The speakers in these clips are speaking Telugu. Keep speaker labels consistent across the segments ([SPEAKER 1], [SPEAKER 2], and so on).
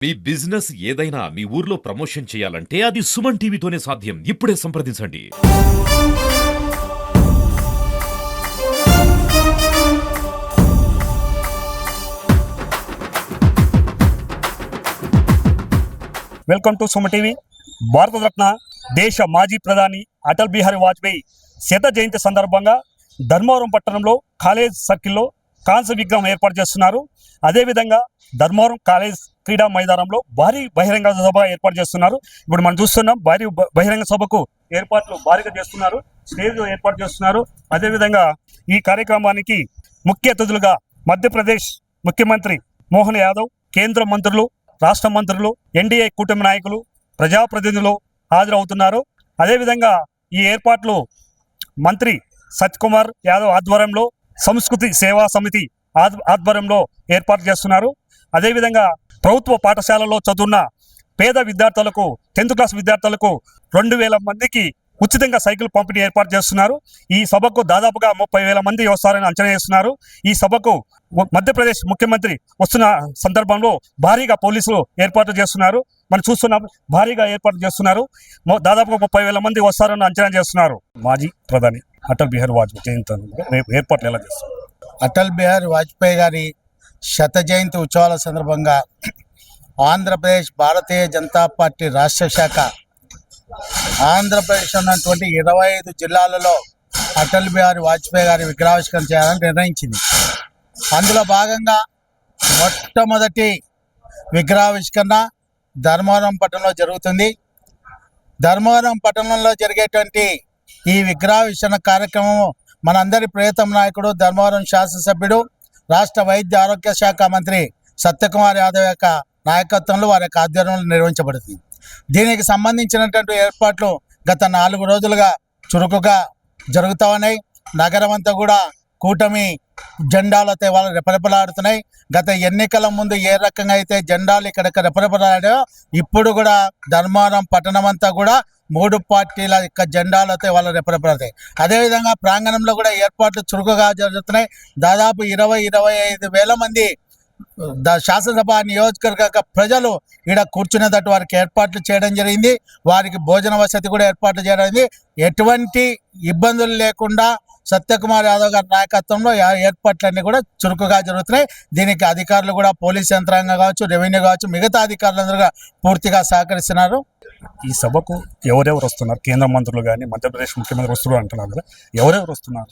[SPEAKER 1] మీ బిజినెస్ ఏదైనా మీ ఊర్లో ప్రమోషన్ చేయాలంటే అది సుమన్ టీవీతోనే సాధ్యం. ఇప్పుడే సంప్రదించండి.
[SPEAKER 2] Welcome to Suman TV. Bharat Ratna దేశ మాజీ ప్రధాని అటల్ బిహారీ వాజ్పేయి శత జయంతి సందర్భంగా ధర్మవరం పట్టణంలో కాలేజ్ సర్కిల్లో కాంస్య విగ్రహం ఏర్పాటు చేస్తున్నారు. అదేవిధంగా ధర్మవరం కాలేజ్ క్రీడా మైదానంలో భారీ బహిరంగ సభ ఏర్పాటు చేస్తున్నారు. ఇప్పుడు మనం చూస్తున్నాం, భారీ బహిరంగ సభకు ఏర్పాట్లు భారీగా చేస్తున్నారు, స్టేజ్ ఏర్పాటు చేస్తున్నారు. అదేవిధంగా ఈ కార్యక్రమానికి ముఖ్య అతిథులుగా మధ్యప్రదేశ్ ముఖ్యమంత్రి మోహన్ యాదవ్, కేంద్ర మంత్రులు, రాష్ట్ర మంత్రులు, ఎన్డీఏ కూటమి నాయకులు, ప్రజాప్రతినిధులు హాజరవుతున్నారు. అదేవిధంగా ఈ ఏర్పాట్లు మంత్రి సత్యకుమార్ యాదవ్ ఆధ్వర్యంలో సంస్కృతి సేవా సమితి ఆధ్వర్యంలో ఏర్పాటు చేస్తున్నారు. అదేవిధంగా ప్రభుత్వ పాఠశాలలో చదువున్న పేద విద్యార్థులకు 10th క్లాస్ విద్యార్థులకు 2000 మందికి ఉచితంగా సైకిల్ పంపిణీ ఏర్పాటు చేస్తున్నారు. ఈ సభకు దాదాపుగా 30,000 మంది వస్తారని అంచనా వేస్తున్నారు. ఈ సభకు మధ్యప్రదేశ్ ముఖ్యమంత్రి వస్తున్న సందర్భంలో భారీగా పోలీసులు ఏర్పాటు చేస్తున్నారు. మనం చూస్తున్నాం, భారీగా ఏర్పాటు చేస్తున్నారు. దాదాపుగా 30,000 మంది వస్తారని అంచనా చేస్తున్నారు. మాజీ ప్రధాని అటల్ బిహారీ వాజ్పేయి జయంతి ఏర్పాట్లు ఎలా చేస్తున్నారు?
[SPEAKER 3] అటల్ బిహారీ వాజ్పేయి గారి శత జయంతి ఉత్సవాల సందర్భంగా ఆంధ్రప్రదేశ్ భారతీయ జనతా పార్టీ రాష్ట్ర శాఖ ఆంధ్రప్రదేశ్ ఉన్నటువంటి 25 జిల్లాలలో అటల్ బిహారీ వాజ్పేయి గారి విగ్రహావిష్కరణ చేయాలని నిర్ణయించింది. అందులో భాగంగా మొట్టమొదటి విగ్రహావిష్కరణ ధర్మవరం పట్టణంలో జరుగుతుంది. ధర్మవరం పట్టణంలో జరిగేటువంటి ఈ విగ్రహావిష్కరణ కార్యక్రమం మనందరి ప్రియతమ నాయకుడు, ధర్మవరం శాసనసభ్యుడు, రాష్ట్ర వైద్య ఆరోగ్య శాఖ మంత్రి సత్యకుమార్ యాదవ్ యొక్క నాయకత్వంలో వారి యొక్క ఆధ్వర్యంలో నిర్వహించబడుతుంది. దీనికి సంబంధించినటువంటి ఏర్పాట్లు గత 4 రోజులుగా చురుకుగా జరుగుతూ ఉన్నాయి. నగరం అంతా కూడా కూటమి జెండాలతో వాళ్ళు రెపరెపలాడుతున్నాయి. గత ఎన్నికల ముందు ఏ రకంగా అయితే జెండాలు ఇక్కడ రెపరెపలాడాయో ఇప్పుడు కూడా ధర్మవరం పట్టణం అంతా కూడా 3 పార్టీల యొక్క జెండాలతో వాళ్ళు రెపరెపలాడతాయి. అదేవిధంగా ప్రాంగణంలో కూడా ఏర్పాట్లు చురుకుగా జరుగుతున్నాయి. దాదాపు 20-25 వేల మంది శాసనసభ నియోజకవర్గ ప్రజలు ఇక్కడ కూర్చునేటట్టు వారికి ఏర్పాట్లు చేయడం జరిగింది. వారికి భోజన వసతి కూడా ఏర్పాట్లు చేయడం జరిగింది. ఎటువంటి ఇబ్బందులు లేకుండా సత్యకుమార్ యాదవ్ గారి నాయకత్వంలో ఏర్పాట్లన్నీ కూడా చురుకుగా జరుగుతున్నాయి. దీనికి అధికారులు కూడా పోలీస్ యంత్రాంగం కావచ్చు, రెవెన్యూ కావచ్చు, మిగతా అధికారులందరూ పూర్తిగా సహకరిస్తున్నారు.
[SPEAKER 2] ఈ సభకు ఎవరెవరు వస్తున్నారు? కేంద్ర మంత్రులు కానీ మధ్యప్రదేశ్ ముఖ్యమంత్రి వస్తున్నారు అంటున్నారు కదా, ఎవరెవరు వస్తున్నారు?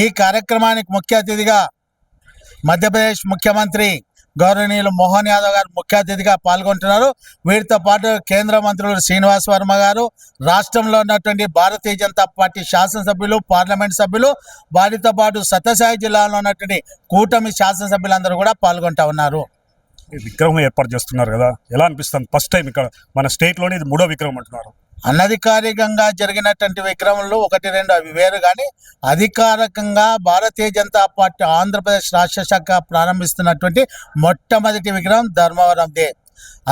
[SPEAKER 3] ఈ కార్యక్రమానికి ముఖ్య అతిథిగా మధ్యప్రదేశ్ ముఖ్యమంత్రి గౌరవనీయులు మోహన్ యాదవ్ గారు ముఖ్య అతిథిగా పాల్గొంటున్నారు. వీరితో పాటు కేంద్ర మంత్రులు శ్రీనివాస్ వర్మ గారు, రాష్ట్రంలో ఉన్నటువంటి భారతీయ జనతా పార్టీ శాసనసభ్యులు, పార్లమెంట్ సభ్యులు, వారితో పాటు సత్యసాయి జిల్లాలో ఉన్నటువంటి కూటమి శాసనసభ్యులందరూ కూడా పాల్గొంటూ ఉన్నారు.
[SPEAKER 2] విగ్రహం ఏర్పాటు చేస్తున్నారు కదా, ఎలా అనిపిస్తుంది? ఫస్ట్ టైం ఇక్కడ మన స్టేట్లోనే ఇది 3వ విగ్రహం అంటున్నారు.
[SPEAKER 3] అనధికారికంగా జరిగినటువంటి విగ్రహంలో 1-2 అవి వేరు, కానీ అధికారికంగా భారతీయ జనతా పార్టీ ఆంధ్రప్రదేశ్ రాష్ట్ర శాఖ ప్రారంభిస్తున్నటువంటి మొట్టమొదటి విగ్రహం ధర్మవరందే.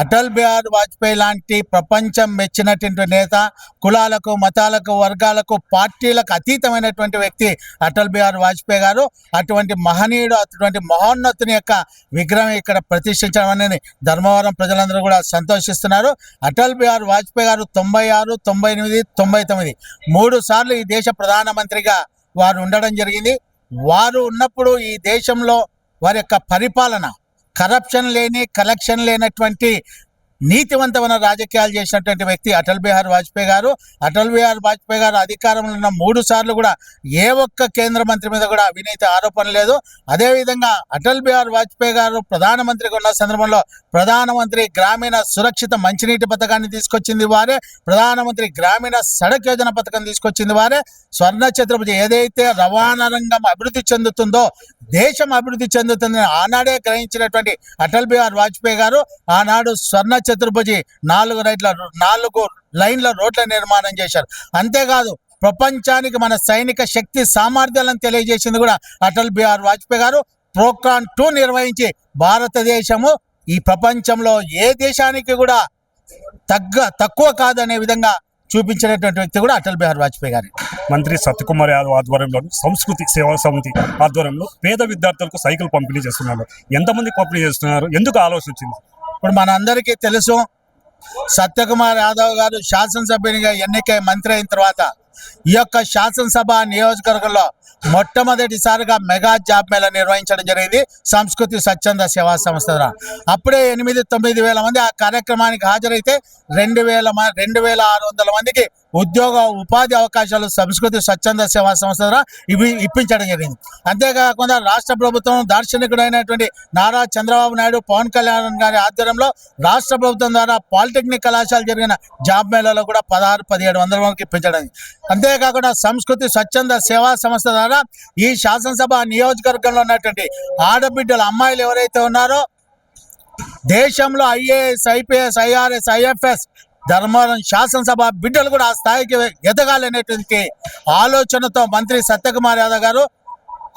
[SPEAKER 3] అటల్ బిహారీ వాజ్పేయి లాంటి ప్రపంచం మెచ్చినటువంటి నేత, కులాలకు, మతాలకు, వర్గాలకు, పార్టీలకు అతీతమైనటువంటి వ్యక్తి అటల్ బిహారీ వాజ్పేయి గారు. అటువంటి మహనీయుడు, అటువంటి మహోన్నతుని యొక్క విగ్రహం ఇక్కడ ప్రతిష్ఠించడం అనేది ధర్మవరం ప్రజలందరూ కూడా సంతోషిస్తున్నారు. అటల్ బిహారీ వాజ్పేయి గారు 96, 98, 99 3 సార్లు ఈ దేశ ప్రధానమంత్రిగా వారు ఉండడం జరిగింది. వారు ఉన్నప్పుడు ఈ దేశంలో వారి యొక్క పరిపాలన కరప్షన్ లేని, కలెక్షన్ లేనటువంటి నీతివంతమైన రాజకీయాలు చేసినటువంటి వ్యక్తి అటల్ బిహారీ వాజ్పేయి గారు. అటల్ బిహారీ వాజ్పేయి గారు అధికారంలో ఉన్న 3 సార్లు కూడా ఏ ఒక్క కేంద్ర మంత్రి మీద కూడా అవినీతి ఆరోపణ లేదు. అదేవిధంగా అటల్ బిహారీ వాజ్పేయి గారు ప్రధానమంత్రిగా ఉన్న సందర్భంలో ప్రధానమంత్రి గ్రామీణ సురక్షిత మంచినీటి పథకాన్ని తీసుకొచ్చింది వారే, ప్రధానమంత్రి గ్రామీణ సడక్ యోజన పథకం తీసుకొచ్చింది వారే. స్వర్ణ ఛత్రపతి ఏదైతే రవాణా రంగం అభివృద్ధి చెందుతుందో దేశం అభివృద్ధి చెందుతుందని ఆనాడే గ్రహించినటువంటి అటల్ బిహారీ వాజ్పేయి గారు ఆనాడు స్వర్ణ ఛత్రపతి 4 లైన్ల రోడ్ల నిర్మాణం చేశారు. అంతేకాదు ప్రపంచానికి మన సైనిక శక్తి సామర్థ్యాలను తెలియజేసింది కూడా అటల్ బిహారీ వాజ్పేయి గారు. పోఖ్రాన్ 2 నిర్వహించి భారతదేశము ఈ ప్రపంచంలో ఏ దేశానికి కూడా తక్కువ కాదనే విధంగా చూపించినటువంటి వ్యక్తి కూడా అటల్ బిహారీ వాజ్పేయి గారు.
[SPEAKER 2] మంత్రి సత్యకుమార్ యాదవ్ ఆధ్వర్యంలో సంస్కృతి సేవా సమితి ఆధ్వర్యంలో పేద విద్యార్థులకు సైకిల్ పంపిణీ చేస్తున్నారు. ఎంతమంది పంపిణీ చేస్తున్నారు? ఎందుకు ఆలోచించింది?
[SPEAKER 3] ఇప్పుడు మనందరికీ తెలుసు, సత్యకుమార్ యాదవ్ గారు శాసనసభ్యునిగా ఎన్నికై మంత్రి అయిన తర్వాత ఈ యొక్క శాసనసభ నియోజకవర్గంలో మొట్టమొదటిసారిగా మెగా జాబ్ మేళా నిర్వహించడం జరిగింది సంస్కృతి స్వచ్ఛంద సేవా సంస్థ ద్వారా. అప్పుడే 8-9 వేల మంది ఆ కార్యక్రమానికి హాజరైతే 2,600 మందికి ఉపాధి అవకాశాలు సంస్కృతి స్వచ్ఛంద సేవా సంస్థ ద్వారా ఇప్పించడం జరిగింది. అంతేకాకుండా రాష్ట్ర ప్రభుత్వం దార్శనికుడైనటువంటి నారా చంద్రబాబు నాయుడు, పవన్ కళ్యాణ్ గారి ఆధ్వర్యంలో రాష్ట్ర ప్రభుత్వం ద్వారా పాలిటెక్నిక్ కళాశాల జరిగిన జాబ్ మేళాలో కూడా 1600-1700 మందికి ఇప్పించడం. అంతేకాకుండా సంస్కృతి స్వచ్ఛంద సేవా సంస్థ ద్వారా ఈ శాసనసభ నియోజకవర్గంలో ఉన్నటువంటి ఆడబిడ్డల అమ్మాయిలు ఎవరైతే ఉన్నారో దేశంలో IAS, IPS, IRS, IFS Dharmavaram శాసనసభ బిడ్డలు కూడా ఆ స్థాయికి ఎదగాలనేటువంటి ఆలోచనతో మంత్రి సత్యకుమార్ యాదవ్ గారు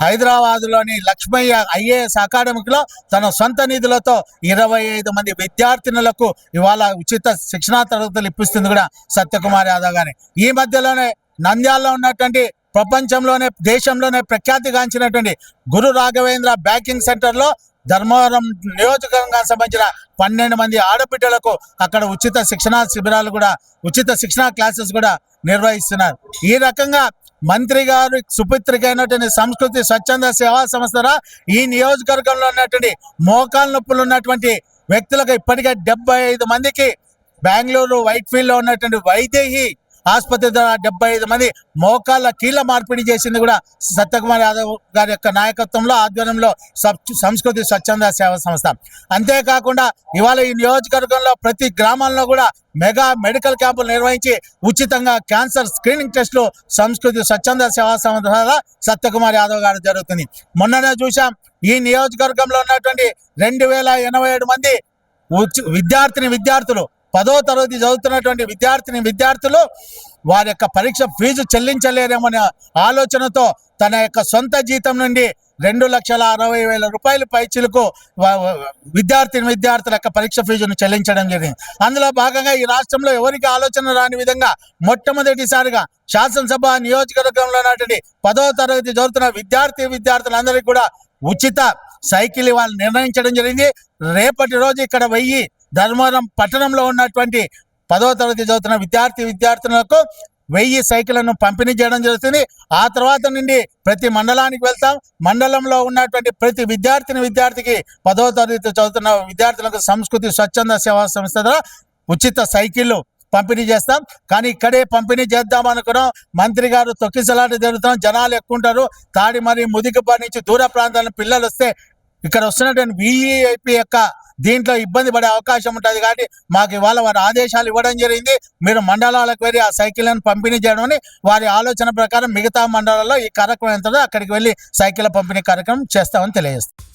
[SPEAKER 3] హైదరాబాద్లోని లక్ష్మయ్య IAS అకాడమీలో తన సొంత నిధులతో 25 మంది విద్యార్థినులకు ఇవాళ ఉచిత శిక్షణా తరగతులు ఇప్పిస్తుంది కూడా సత్యకుమార్ యాదవ్ గారి. ఈ మధ్యలోనే నంద్యాలలో ఉన్నటువంటి ప్రపంచంలోనే దేశంలోనే ప్రఖ్యాతిగాంచినటువంటి గురు రాఘవేంద్ర బ్యాంకింగ్ సెంటర్లో ధర్మవరం నియోజకవర్గానికి సంబంధించిన 12 మంది ఆడబిడ్డలకు అక్కడ ఉచిత శిక్షణా శిబిరాలు కూడా, ఉచిత శిక్షణా క్లాసెస్ కూడా నిర్వహిస్తున్నారు. ఈ రకంగా మంత్రి గారు సుపుత్రికైనటువంటి సంస్కృతి స్వచ్ఛంద సేవా సంస్థ ఈ నియోజకవర్గంలో ఉన్నటువంటి మోకాలు నొప్పులు ఉన్నటువంటి వ్యక్తులకు ఇప్పటికే 75 మందికి బెంగళూరు వైట్ఫీల్డ్లో ఉన్నటువంటి వైదేహి ఆసుపత్రి ద్వారా 75 మంది మోకాళ్ళ కీళ్ళ మార్పిడి చేసింది కూడా సత్యకుమార్ యాదవ్ గారి యొక్క నాయకత్వంలో, ఆధ్వర్యంలో సంస్కృతి స్వచ్ఛంద సేవా సంస్థ. అంతేకాకుండా ఇవాళ ఈ నియోజకవర్గంలో ప్రతి గ్రామంలో కూడా మెగా మెడికల్ క్యాంపులు నిర్వహించి ఉచితంగా క్యాన్సర్ స్క్రీనింగ్ టెస్టులు సంస్కృతి స్వచ్ఛంద సేవా సంస్థ సత్యకుమార్ యాదవ్ గారు జరుగుతుంది. మొన్ననే చూసాం, ఈ నియోజకవర్గంలో ఉన్నటువంటి 2087 మంది విద్యార్థులు 10వ తరగతి చదువుతున్నటువంటి విద్యార్థులు వారి యొక్క పరీక్ష ఫీజు చెల్లించలేరేమనే ఆలోచనతో తన యొక్క సొంత జీతం నుండి 2,60,000 రూపాయల పైచిలకు విద్యార్థుల యొక్క పరీక్ష ఫీజును చెల్లించడం జరిగింది. అందులో భాగంగా ఈ రాష్ట్రంలో ఎవరికి ఆలోచన రాని విధంగా మొట్టమొదటిసారిగా శాసనసభ నియోజకవర్గంలో ఉన్నటువంటి 10వ తరగతి చదువుతున్న విద్యార్థులందరికీ కూడా ఉచిత సైకిల్ ఇవాళ నిర్ణయించడం జరిగింది. రేపటి రోజు ఇక్కడ 1000 ధర్మవరం పట్టణంలో ఉన్నటువంటి 10వ తరగతి చదువుతున్న విద్యార్థులకు 1000 సైకిళ్లను పంపిణీ చేయడం జరుగుతుంది. ఆ తర్వాత నుండి ప్రతి మండలానికి వెళ్తాం. మండలంలో ఉన్నటువంటి ప్రతి విద్యార్థికి 10వ తరగతి చదువుతున్న విద్యార్థులకు సంస్కృతి స్వచ్ఛంద సేవా సంస్థ ద్వారా ఉచిత సైకిళ్లు పంపిణీ చేస్తాం. కానీ ఇక్కడే పంపిణీ చేద్దాం అనుకున్నాం. మంత్రి గారు తొక్కిసలాట జరుగుతాం, జనాలు ఎక్కువ ఉంటారు. తాడి ముదిగిపడి నుంచి దూర ప్రాంతాల పిల్లలు వస్తే ఇక్కడ వస్తున్నటువంటి VIP యొక్క దీంట్లో ఇబ్బంది పడే అవకాశం ఉంటుంది. కాబట్టి మాకు ఇవాళ వారి ఆదేశాలు ఇవ్వడం జరిగింది. మీరు మండలాలకు వెళ్ళి ఆ సైకిళ్లను పంపిణీ చేయడం అని వారి ఆలోచన ప్రకారం మిగతా మండలాల్లో ఈ కార్యక్రమం ఎంత అక్కడికి వెళ్ళి సైకిళ్ల పంపిణీ కార్యక్రమం చేస్తామని తెలియజేస్తాం.